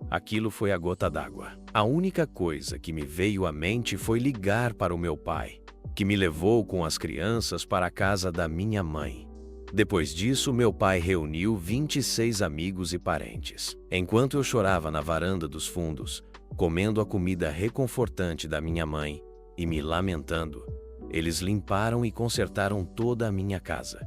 Aquilo foi a gota d'água. A única coisa que me veio à mente foi ligar para o meu pai, que me levou com as crianças para a casa da minha mãe. Depois disso, meu pai reuniu 26 amigos e parentes. Enquanto eu chorava na varanda dos fundos, comendo a comida reconfortante da minha mãe e me lamentando, eles limparam e consertaram toda a minha casa.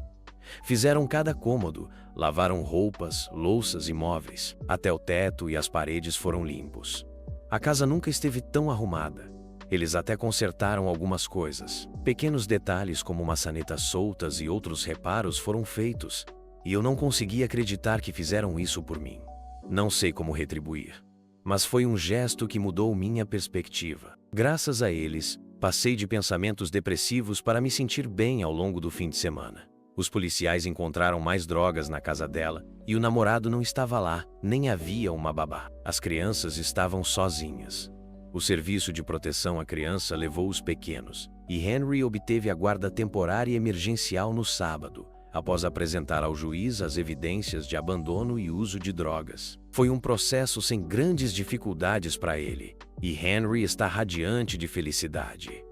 Fizeram cada cômodo, lavaram roupas, louças e móveis. Até o teto e as paredes foram limpos. A casa nunca esteve tão arrumada. Eles até consertaram algumas coisas. Pequenos detalhes como maçanetas soltas e outros reparos foram feitos, e eu não conseguia acreditar que fizeram isso por mim. Não sei como retribuir, mas foi um gesto que mudou minha perspectiva. Graças a eles, passei de pensamentos depressivos para me sentir bem ao longo do fim de semana. Os policiais encontraram mais drogas na casa dela e o namorado não estava lá, nem havia uma babá. As crianças estavam sozinhas. O serviço de proteção à criança levou os pequenos e Henry obteve a guarda temporária emergencial no sábado, após apresentar ao juiz as evidências de abandono e uso de drogas. Foi um processo sem grandes dificuldades para ele e Henry está radiante de felicidade.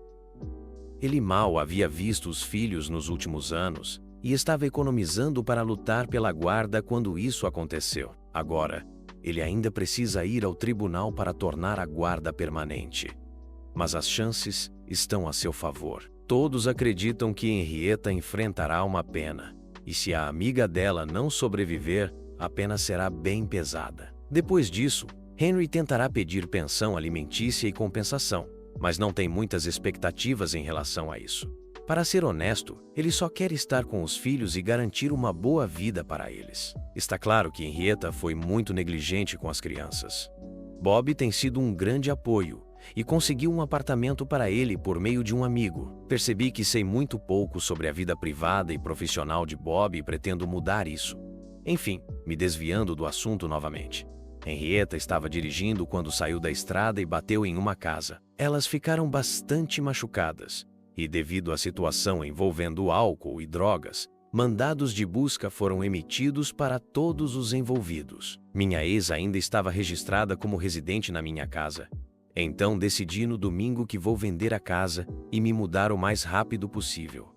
Ele mal havia visto os filhos nos últimos anos e estava economizando para lutar pela guarda quando isso aconteceu. Agora, ele ainda precisa ir ao tribunal para tornar a guarda permanente. Mas as chances estão a seu favor. Todos acreditam que Henrietta enfrentará uma pena, e se a amiga dela não sobreviver, a pena será bem pesada. Depois disso, Henry tentará pedir pensão alimentícia e compensação, mas não tem muitas expectativas em relação a isso. Para ser honesto, ele só quer estar com os filhos e garantir uma boa vida para eles. Está claro que Henrietta foi muito negligente com as crianças. Bob tem sido um grande apoio e conseguiu um apartamento para ele por meio de um amigo. Percebi que sei muito pouco sobre a vida privada e profissional de Bob e pretendo mudar isso. Enfim, me desviando do assunto novamente. Henrietta estava dirigindo quando saiu da estrada e bateu em uma casa. Elas ficaram bastante machucadas. E devido à situação envolvendo álcool e drogas, mandados de busca foram emitidos para todos os envolvidos. Minha ex ainda estava registrada como residente na minha casa. Então decidi no domingo que vou vender a casa e me mudar o mais rápido possível.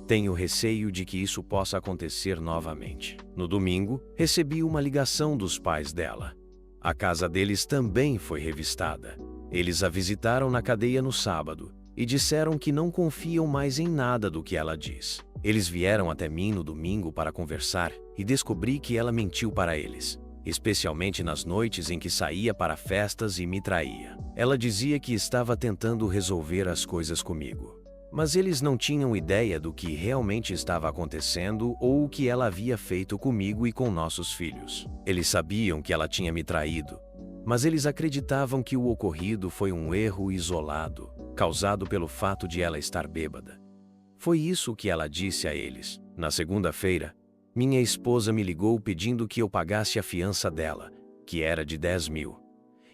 Tenho receio de que isso possa acontecer novamente. No domingo, recebi uma ligação dos pais dela. A casa deles também foi revistada. Eles a visitaram na cadeia no sábado e disseram que não confiam mais em nada do que ela diz. Eles vieram até mim no domingo para conversar e descobri que ela mentiu para eles, especialmente nas noites em que saía para festas e me traía. Ela dizia que estava tentando resolver as coisas comigo, mas eles não tinham ideia do que realmente estava acontecendo ou o que ela havia feito comigo e com nossos filhos. Eles sabiam que ela tinha me traído, mas eles acreditavam que o ocorrido foi um erro isolado, causado pelo fato de ela estar bêbada. Foi isso que ela disse a eles. Na segunda-feira, minha esposa me ligou pedindo que eu pagasse a fiança dela, que era de 10 mil,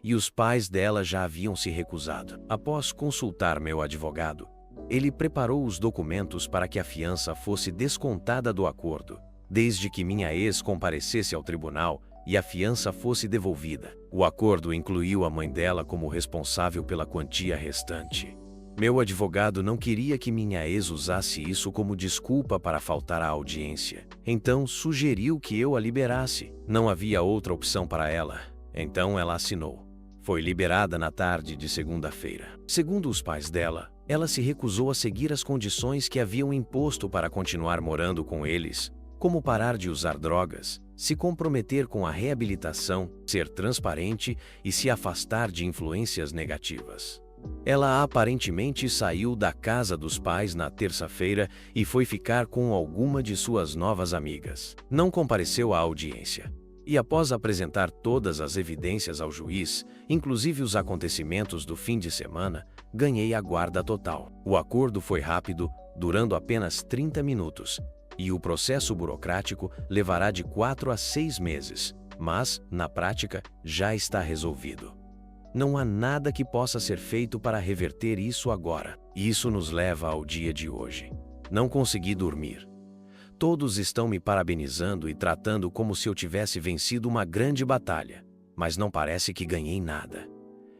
e os pais dela já haviam se recusado. Após consultar meu advogado, ele preparou os documentos para que a fiança fosse descontada do acordo, desde que minha ex comparecesse ao tribunal e a fiança fosse devolvida. O acordo incluiu a mãe dela como responsável pela quantia restante. Meu advogado não queria que minha ex usasse isso como desculpa para faltar à audiência, então sugeriu que eu a liberasse. Não havia outra opção para ela, então ela assinou. Foi liberada na tarde de segunda-feira. Segundo os pais dela, Ela se recusou a seguir as condições que haviam imposto para continuar morando com eles, como parar de usar drogas, se comprometer com a reabilitação, ser transparente e se afastar de influências negativas. Ela aparentemente saiu da casa dos pais na terça-feira e foi ficar com alguma de suas novas amigas. Não compareceu à audiência. E após apresentar todas as evidências ao juiz, inclusive os acontecimentos do fim de semana, ganhei a guarda total. O acordo foi rápido, durando apenas 30 minutos, e o processo burocrático levará de 4 a 6 meses, mas, na prática, já está resolvido. Não há nada que possa ser feito para reverter isso agora. Isso nos leva ao dia de hoje. Não consegui dormir. Todos estão me parabenizando e tratando como se eu tivesse vencido uma grande batalha, mas não parece que ganhei nada.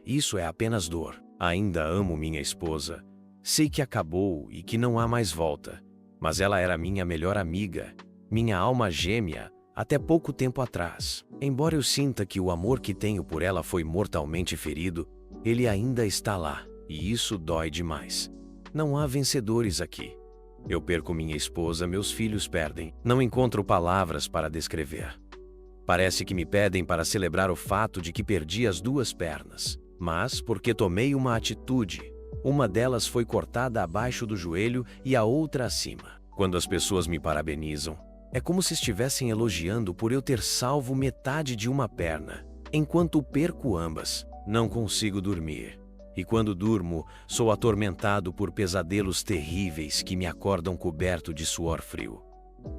Isso é apenas dor. Ainda amo minha esposa. Sei que acabou e que não há mais volta, mas ela era minha melhor amiga, minha alma gêmea, até pouco tempo atrás. Embora eu sinta que o amor que tenho por ela foi mortalmente ferido, ele ainda está lá, e isso dói demais. Não há vencedores aqui. Eu perco minha esposa, meus filhos perdem. Não encontro palavras para descrever. Parece que me pedem para celebrar o fato de que perdi as 2 pernas. Mas, porque tomei uma atitude, uma delas foi cortada abaixo do joelho e a outra acima. Quando as pessoas me parabenizam, é como se estivessem elogiando por eu ter salvo metade de uma perna, enquanto perco ambas. Não consigo dormir. E quando durmo, sou atormentado por pesadelos terríveis que me acordam coberto de suor frio.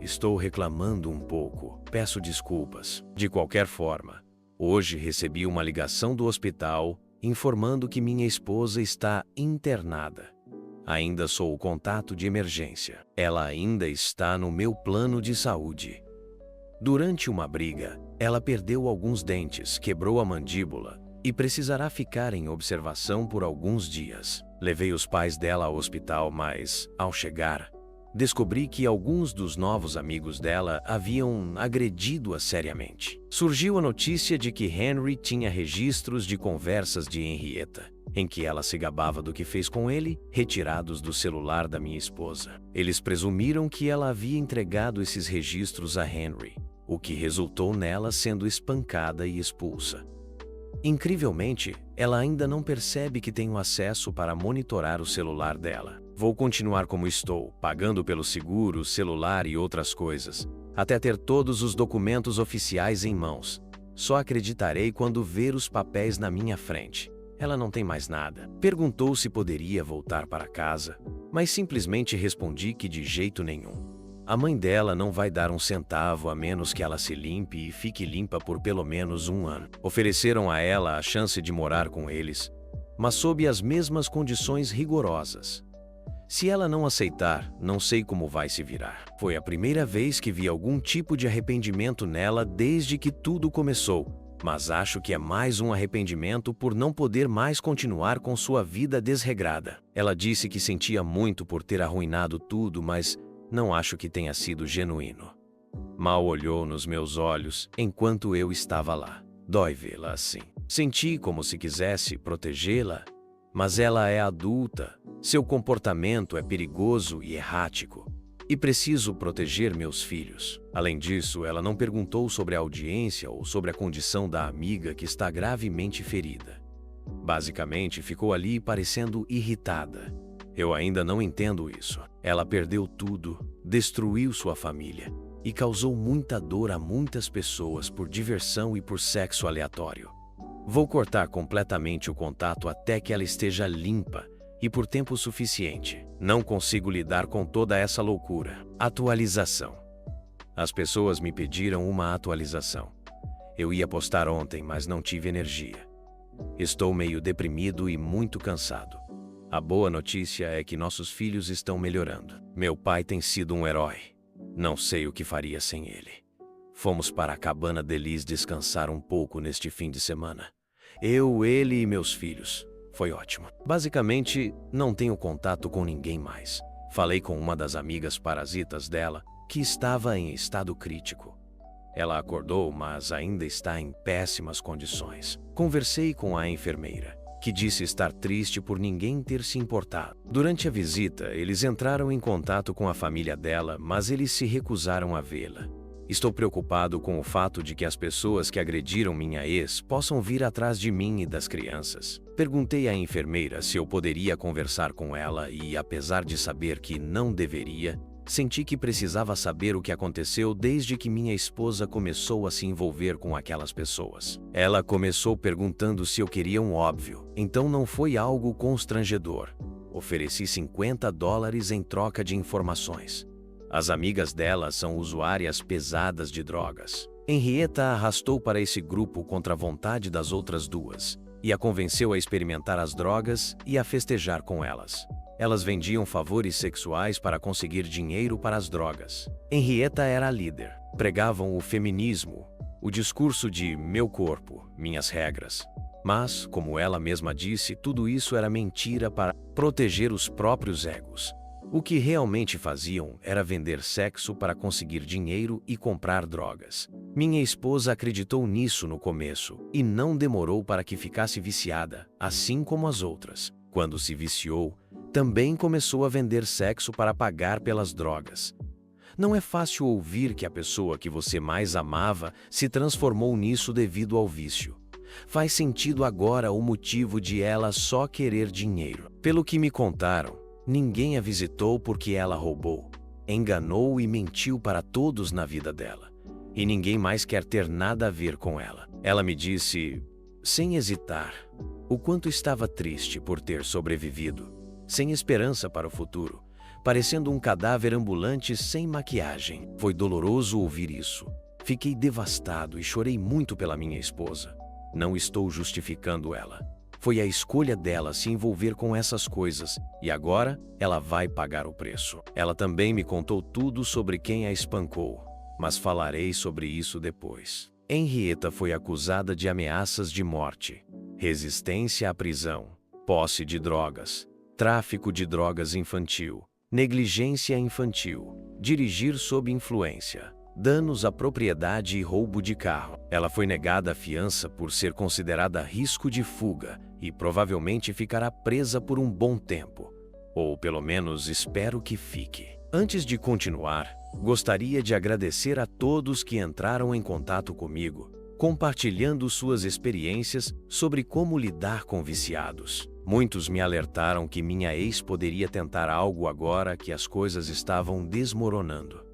Estou reclamando um pouco, peço desculpas. De qualquer forma, hoje recebi uma ligação do hospital informando que minha esposa está internada. Ainda sou o contato de emergência. Ela ainda está no meu plano de saúde. Durante uma briga, ela perdeu alguns dentes, quebrou a mandíbula e precisará ficar em observação por alguns dias. Levei os pais dela ao hospital, mas, ao chegar, descobri que alguns dos novos amigos dela haviam agredido-a seriamente. Surgiu a notícia de que Henry tinha registros de conversas de Henrietta, em que ela se gabava do que fez com ele, retirados do celular da minha esposa. Eles presumiram que ela havia entregado esses registros a Henry, o que resultou nela sendo espancada e expulsa. Incrivelmente, ela ainda não percebe que tenho acesso para monitorar o celular dela. Vou continuar como estou, pagando pelo seguro, celular e outras coisas, até ter todos os documentos oficiais em mãos. Só acreditarei quando ver os papéis na minha frente. Ela não tem mais nada. Perguntou se poderia voltar para casa, mas simplesmente respondi que de jeito nenhum. A mãe dela não vai dar um centavo a menos que ela se limpe e fique limpa por pelo menos 1 ano. Ofereceram a ela a chance de morar com eles, mas sob as mesmas condições rigorosas. Se ela não aceitar, não sei como vai se virar. Foi a primeira vez que vi algum tipo de arrependimento nela desde que tudo começou, mas acho que é mais um arrependimento por não poder mais continuar com sua vida desregrada. Ela disse que sentia muito por ter arruinado tudo, mas não acho que tenha sido genuíno. Mal olhou nos meus olhos enquanto eu estava lá. Dói vê-la assim. Senti como se quisesse protegê-la, mas ela é adulta, seu comportamento é perigoso e errático, e preciso proteger meus filhos. Além disso, ela não perguntou sobre a audiência ou sobre a condição da amiga que está gravemente ferida. Basicamente, ficou ali parecendo irritada. Eu ainda não entendo isso. Ela perdeu tudo, destruiu sua família e causou muita dor a muitas pessoas por diversão e por sexo aleatório. Vou cortar completamente o contato até que ela esteja limpa e por tempo suficiente. Não consigo lidar com toda essa loucura. Atualização. As pessoas me pediram uma atualização. Eu ia postar ontem, mas não tive energia. Estou meio deprimido e muito cansado. A boa notícia é que nossos filhos estão melhorando. Meu pai tem sido um herói. Não sei o que faria sem ele. Fomos para a cabana de Liz descansar um pouco neste fim de semana. Eu, ele e meus filhos. Foi ótimo. Basicamente, não tenho contato com ninguém mais. Falei com uma das amigas parasitas dela, que estava em estado crítico. Ela acordou, mas ainda está em péssimas condições. Conversei com a enfermeira. que disse estar triste por ninguém ter se importado. Durante a visita, eles entraram em contato com a família dela, mas eles se recusaram a vê-la. Estou preocupado com o fato de que as pessoas que agrediram minha ex possam vir atrás de mim e das crianças. Perguntei à enfermeira se eu poderia conversar com ela e, apesar de saber que não deveria, senti que precisava saber o que aconteceu desde que minha esposa começou a se envolver com aquelas pessoas. Ela começou perguntando se eu queria um óbvio, então não foi algo constrangedor. Ofereci $50 em troca de informações. As amigas dela são usuárias pesadas de drogas. Henrietta a arrastou para esse grupo contra a vontade das outras duas e a convenceu a experimentar as drogas e a festejar com elas. Elas vendiam favores sexuais para conseguir dinheiro para as drogas. Henrietta era a líder. Pregavam o feminismo, o discurso de meu corpo, minhas regras. Mas, como ela mesma disse, tudo isso era mentira para proteger os próprios egos. O que realmente faziam era vender sexo para conseguir dinheiro e comprar drogas. Minha esposa acreditou nisso no começo e não demorou para que ficasse viciada, assim como as outras. Quando se viciou, também começou a vender sexo para pagar pelas drogas. Não é fácil ouvir que a pessoa que você mais amava se transformou nisso devido ao vício. Faz sentido agora o motivo de ela só querer dinheiro. Pelo que me contaram, ninguém a visitou porque ela roubou, enganou e mentiu para todos na vida dela. E ninguém mais quer ter nada a ver com ela. Ela me disse, sem hesitar, o quanto estava triste por ter sobrevivido, sem esperança para o futuro, parecendo um cadáver ambulante sem maquiagem. Foi doloroso ouvir isso. Fiquei devastado e chorei muito pela minha esposa. Não estou justificando ela. Foi a escolha dela se envolver com essas coisas e agora ela vai pagar o preço. Ela também me contou tudo sobre quem a espancou, mas falarei sobre isso depois. Henrietta foi acusada de ameaças de morte, resistência à prisão, posse de drogas, tráfico de drogas infantil, negligência infantil, dirigir sob influência, danos à propriedade e roubo de carro. Ela foi negada a fiança por ser considerada risco de fuga e provavelmente ficará presa por um bom tempo. Ou pelo menos espero que fique. Antes de continuar, gostaria de agradecer a todos que entraram em contato comigo, compartilhando suas experiências sobre como lidar com viciados. Muitos me alertaram que minha ex poderia tentar algo agora que as coisas estavam desmoronando.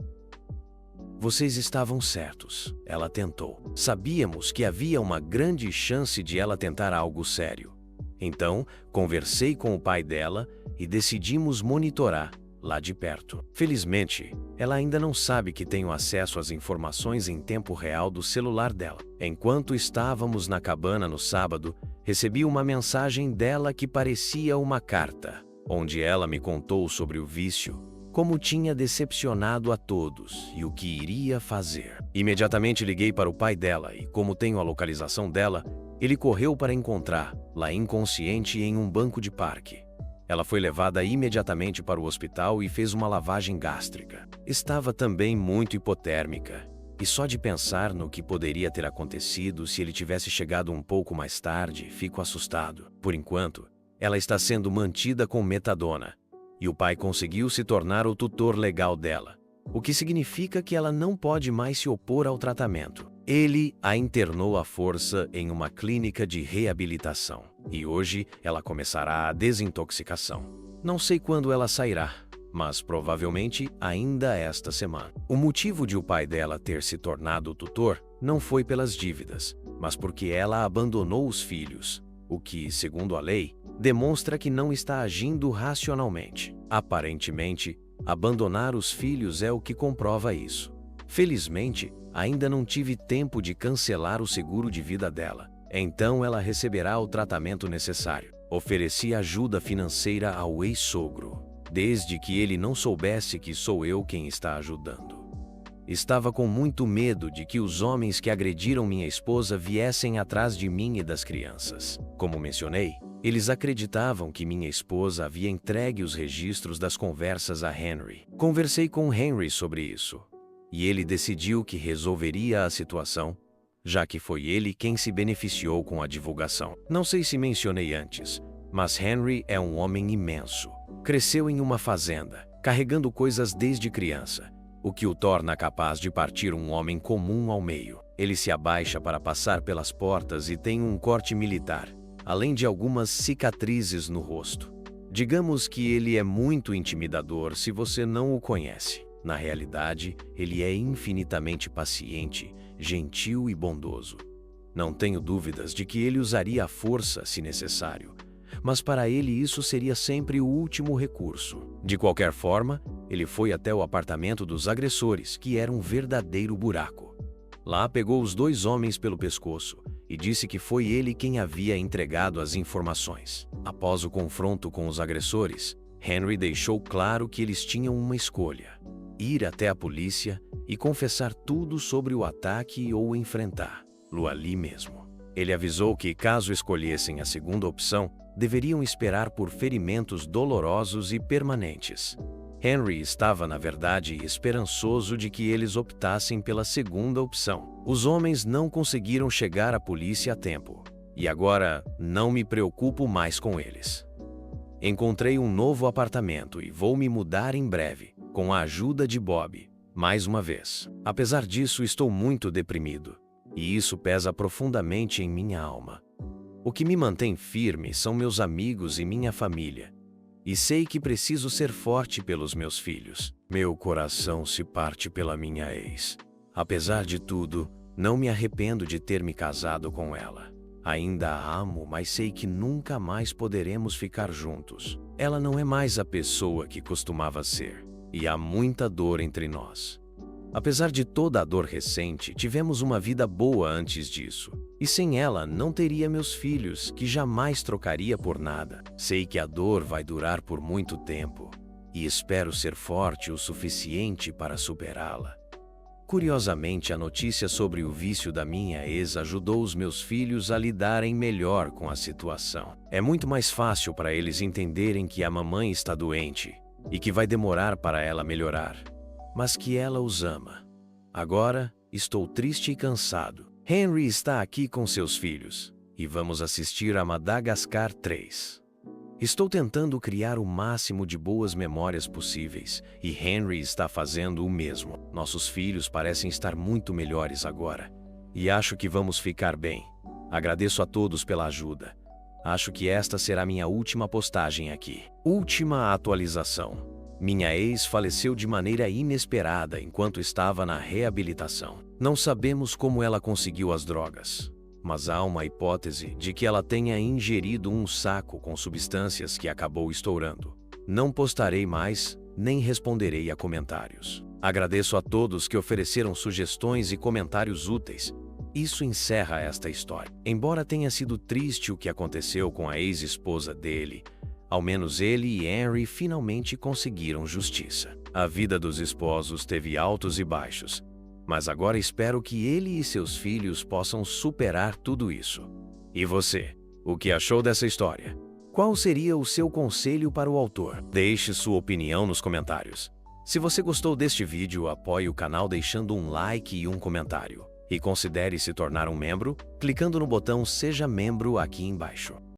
Vocês estavam certos, ela tentou. Sabíamos que havia uma grande chance de ela tentar algo sério. Então, conversei com o pai dela e decidimos monitorar lá de perto. Felizmente, ela ainda não sabe que tenho acesso às informações em tempo real do celular dela. Enquanto estávamos na cabana no sábado, recebi uma mensagem dela que parecia uma carta, onde ela me contou sobre o vício, como tinha decepcionado a todos e o que iria fazer. Imediatamente liguei para o pai dela e, como tenho a localização dela, ele correu para encontrá-la inconsciente em um banco de parque. Ela foi levada imediatamente para o hospital e fez uma lavagem gástrica. Estava também muito hipotérmica, e só de pensar no que poderia ter acontecido se ele tivesse chegado um pouco mais tarde, fico assustado. Por enquanto, ela está sendo mantida com metadona, e o pai conseguiu se tornar o tutor legal dela, o que significa que ela não pode mais se opor ao tratamento. Ele a internou à força em uma clínica de reabilitação, e hoje ela começará a desintoxicação. Não sei quando ela sairá, mas provavelmente ainda esta semana. O motivo de o pai dela ter se tornado o tutor não foi pelas dívidas, mas porque ela abandonou os filhos, o que, segundo a lei, demonstra que não está agindo racionalmente. Aparentemente, abandonar os filhos é o que comprova isso. Felizmente, ainda não tive tempo de cancelar o seguro de vida dela, então ela receberá o tratamento necessário. Ofereci ajuda financeira ao ex-sogro, desde que ele não soubesse que sou eu quem está ajudando. Estava com muito medo de que os homens que agrediram minha esposa viessem atrás de mim e das crianças. Como mencionei, eles acreditavam que minha esposa havia entregue os registros das conversas a Henry. Conversei com Henry sobre isso, e ele decidiu que resolveria a situação já que foi ele quem se beneficiou com a divulgação. Não sei se mencionei antes, mas Henry é um homem imenso. Cresceu em uma fazenda, carregando coisas desde criança, o que o torna capaz de partir um homem comum ao meio. Ele se abaixa para passar pelas portas e tem um corte militar, além de algumas cicatrizes no rosto. Digamos que ele é muito intimidador se você não o conhece. Na realidade, ele é infinitamente paciente, gentil e bondoso. Não tenho dúvidas de que ele usaria a força se necessário, mas para ele isso seria sempre o último recurso. De qualquer forma, ele foi até o apartamento dos agressores, que era um verdadeiro buraco. Lá pegou os dois homens pelo pescoço e disse que foi ele quem havia entregado as informações. Após o confronto com os agressores, Henry deixou claro que eles tinham uma escolha: ir até a polícia e confessar tudo sobre o ataque ou enfrentá-lo ali mesmo. Ele avisou que, caso escolhessem a segunda opção, deveriam esperar por ferimentos dolorosos e permanentes. Henry estava, na verdade, esperançoso de que eles optassem pela segunda opção. Os homens não conseguiram chegar à polícia a tempo, e agora não me preocupo mais com eles. Encontrei um novo apartamento e vou me mudar em breve, com a ajuda de Bob. Mais uma vez. Apesar disso, estou muito deprimido, e isso pesa profundamente em minha alma. O que me mantém firme são meus amigos e minha família. E sei que preciso ser forte pelos meus filhos. Meu coração se parte pela minha ex. Apesar de tudo, não me arrependo de ter me casado com ela. Ainda a amo, mas sei que nunca mais poderemos ficar juntos. Ela não é mais a pessoa que costumava ser, e há muita dor entre nós. Apesar de toda a dor recente, tivemos uma vida boa antes disso. E sem ela, não teria meus filhos, que jamais trocaria por nada. Sei que a dor vai durar por muito tempo, e espero ser forte o suficiente para superá-la. Curiosamente, a notícia sobre o vício da minha ex ajudou os meus filhos a lidarem melhor com a situação. É muito mais fácil para eles entenderem que a mamãe está doente e que vai demorar para ela melhorar, mas que ela os ama. Agora, estou triste e cansado. Henry está aqui com seus filhos, e vamos assistir a Madagascar 3. Estou tentando criar o máximo de boas memórias possíveis, e Henry está fazendo o mesmo. Nossos filhos parecem estar muito melhores agora, e acho que vamos ficar bem. Agradeço a todos pela ajuda. Acho que esta será minha última postagem aqui. Última atualização. Minha ex faleceu de maneira inesperada enquanto estava na reabilitação. Não sabemos como ela conseguiu as drogas, mas há uma hipótese de que ela tenha ingerido um saco com substâncias que acabou estourando. Não postarei mais, nem responderei a comentários. Agradeço a todos que ofereceram sugestões e comentários úteis. Isso encerra esta história. Embora tenha sido triste o que aconteceu com a ex-esposa dele, ao menos ele e Henry finalmente conseguiram justiça. A vida dos esposos teve altos e baixos, mas agora espero que ele e seus filhos possam superar tudo isso. E você, o que achou dessa história? Qual seria o seu conselho para o autor? Deixe sua opinião nos comentários. Se você gostou deste vídeo, apoie o canal deixando um like e um comentário. E considere se tornar um membro, clicando no botão Seja Membro aqui embaixo.